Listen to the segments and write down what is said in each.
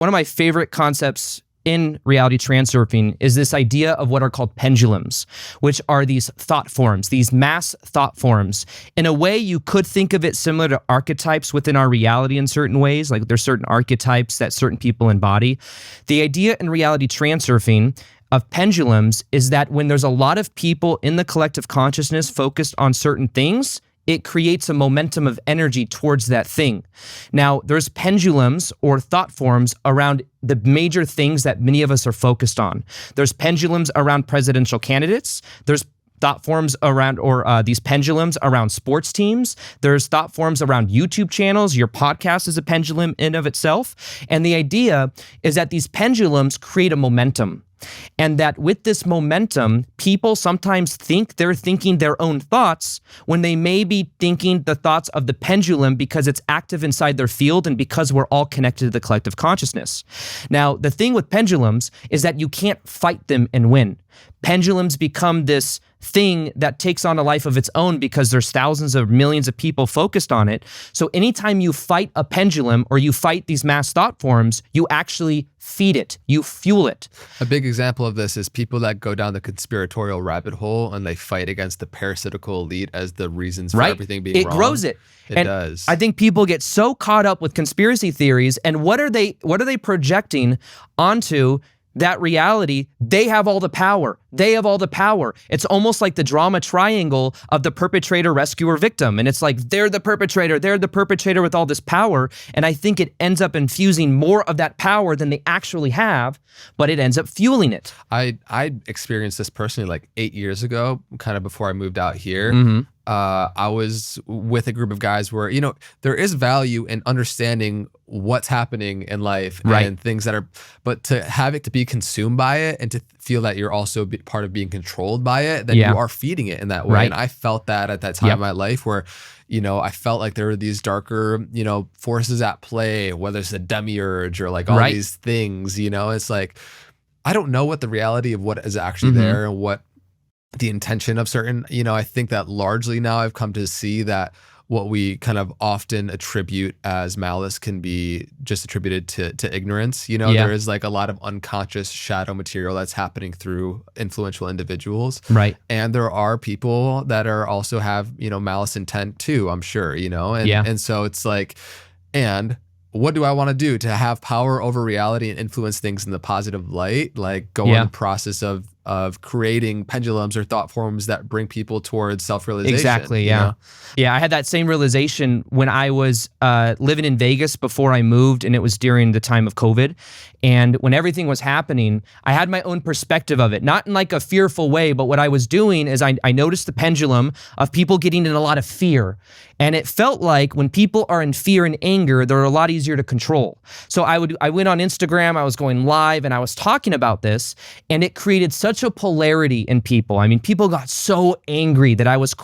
one of my favorite concepts in reality transurfing is this idea of what are called pendulums, which are these thought forms, these mass thought forms. In a way, you could think of it similar to archetypes within our reality in certain ways, like there's certain archetypes that certain people embody. The idea in reality transurfing of pendulums is that when there's a lot of people in the collective consciousness focused on certain things, it creates a momentum of energy towards that thing. Now, there's pendulums or thought forms around the major things that many of us are focused on. There's pendulums around presidential candidates. There's thought forms around, these pendulums around sports teams. There's thought forms around YouTube channels. Your podcast is a pendulum in of itself. And the idea is that these pendulums create a momentum. And that with this momentum, people sometimes think they're thinking their own thoughts when they may be thinking the thoughts of the pendulum because it's active inside their field and because we're all connected to the collective consciousness. Now, the thing with pendulums is that you can't fight them and win. Pendulums become this thing that takes on a life of its own because there's thousands of millions of people focused on it. So anytime you fight a pendulum or you fight these mass thought forms, you actually feed it, you fuel it. A big example of this is people that go down the conspiratorial rabbit hole and they fight against the parasitical elite as the reasons for everything being wrong. It grows it. It does. I think people get so caught up with conspiracy theories and what are they projecting onto that reality? They have all the power. They have all the power. It's almost like the drama triangle of the perpetrator, rescuer, victim. And it's like, they're the perpetrator with all this power. And I think it ends up infusing more of that power than they actually have, but it ends up fueling it. I experienced this personally like 8 years ago, kind of before I moved out here. I was with a group of guys where, you know, there is value in understanding what's happening in life and things that are, but to have it to be consumed by it and to feel that you're also part of being controlled by it, then you are feeding it in that way. And I felt that at that time in my life where, you know, I felt like there were these darker, you know, forces at play, whether it's a demiurge or like all these things, you know, it's like, I don't know what the reality of what is actually there and what the intention of certain, you know, I think that largely now I've come to see that what we kind of often attribute as malice can be just attributed to ignorance. You know, there is like a lot of unconscious shadow material that's happening through influential individuals. Right. And there are people that are also have, you know, malice intent too, I'm sure, you know, and so it's like, and what do I want to do to have power over reality and influence things in the positive light? Like go on the process of creating pendulums or thought forms that bring people towards self-realization. Exactly, you know? Yeah, I had that same realization when I was living in Vegas before I moved, and it was during the time of COVID. And when everything was happening, I had my own perspective of it, not in like a fearful way, but what I was doing is I noticed the pendulum of people getting in a lot of fear. And it felt like when people are in fear and anger, they're a lot easier to control. So I went on Instagram, I was going live, and I was talking about this, and it created such a polarity in people. I mean, people got so angry that I was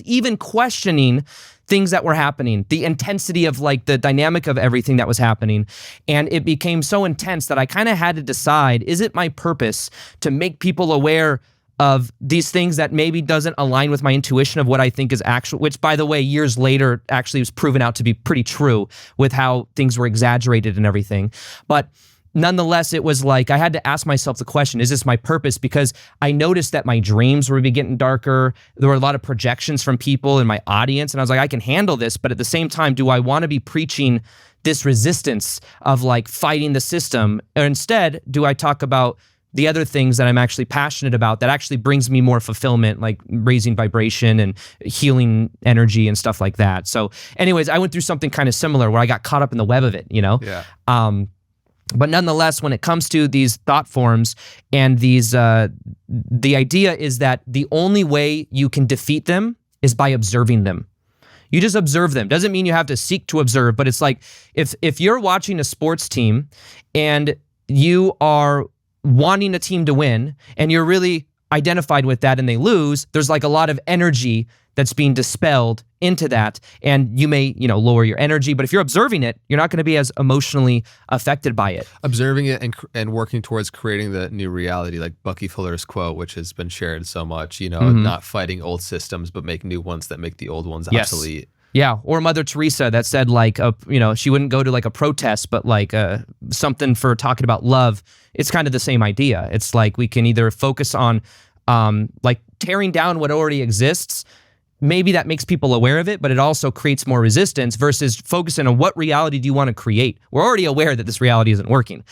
even questioning things that were happening, the intensity of like the dynamic of everything that was happening. And it became so intense that I kind of had to decide, is it my purpose to make people aware of these things that maybe doesn't align with my intuition of what I think is actual, which by the way, years later actually was proven out to be pretty true with how things were exaggerated and everything. But nonetheless, it was like I had to ask myself the question, is this my purpose? Because I noticed that my dreams were getting darker. There were a lot of projections from people in my audience. And I was like, I can handle this. But at the same time, do I want to be preaching this resistance of like fighting the system? Or instead, do I talk about the other things that I'm actually passionate about that actually brings me more fulfillment, like raising vibration and healing energy and stuff like that. So anyways, I went through something kind of similar where I got caught up in the web of it, you know? Yeah. But nonetheless, when it comes to these thought forms and these, the idea is that the only way you can defeat them is by observing them. You just observe them. Doesn't mean you have to seek to observe, but it's like if you're watching a sports team and you are wanting a team to win and you're really identified with that and they lose, there's like a lot of energy that's being dispelled into that. And you may, you know, lower your energy, but if you're observing it, you're not going to be as emotionally affected by it. Observing it and working towards creating the new reality, like Bucky Fuller's quote, which has been shared so much, you know, not fighting old systems, but make new ones that make the old ones obsolete. Yeah, or Mother Teresa that said like she wouldn't go to like a protest, but like something for talking about love. It's kind of the same idea. It's like we can either focus on like tearing down what already exists. Maybe that makes people aware of it, but it also creates more resistance versus focusing on what reality do you want to create. We're already aware that this reality isn't working,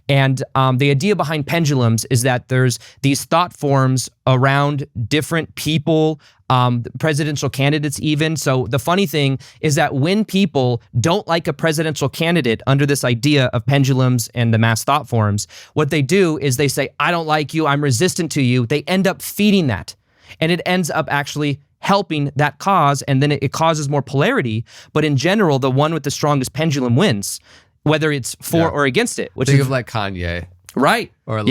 And the idea behind pendulums is that there's these thought forms around different people, presidential candidates even. So the funny thing is that when people don't like a presidential candidate under this idea of pendulums and the mass thought forms, what they do is they say, I don't like you, I'm resistant to you. They end up feeding that. And it ends up actually helping that cause, and then it causes more polarity. But in general, the one with the strongest pendulum wins, whether it's for or against it. Think of like Kanye. Right. Or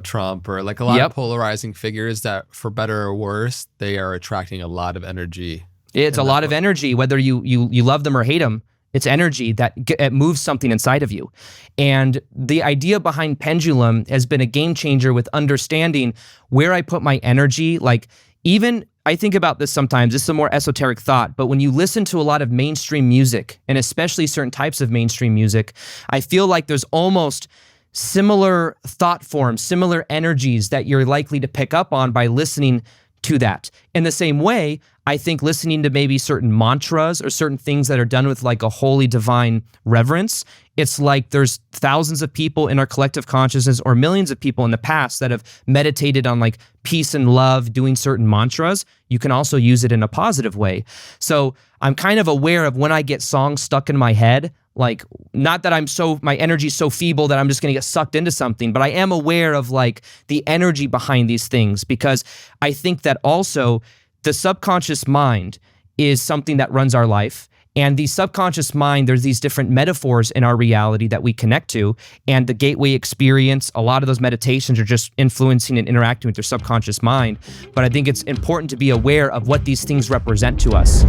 Trump, or like a lot of polarizing figures that, for better or worse, they are attracting a lot of energy. It's a lot of energy, whether you love them or hate them. It's energy that it moves something inside of you. And the idea behind pendulum has been a game changer with understanding where I put my energy. Like, even I think about this sometimes, this is a more esoteric thought, but when you listen to a lot of mainstream music, and especially certain types of mainstream music, I feel like there's almost similar thought forms, similar energies that you're likely to pick up on by listening to that. In the same way, I think listening to maybe certain mantras or certain things that are done with like a holy divine reverence, it's like there's thousands of people in our collective consciousness or millions of people in the past that have meditated on like peace and love, doing certain mantras. You can also use it in a positive way. So I'm kind of aware of when I get songs stuck in my head, like, not that my energy's so feeble that I'm just going to get sucked into something, but I am aware of like the energy behind these things, because I think that also the subconscious mind is something that runs our life. And the subconscious mind, there's these different metaphors in our reality that we connect to. And the gateway experience, a lot of those meditations are just influencing and interacting with your subconscious mind. But I think it's important to be aware of what these things represent to us.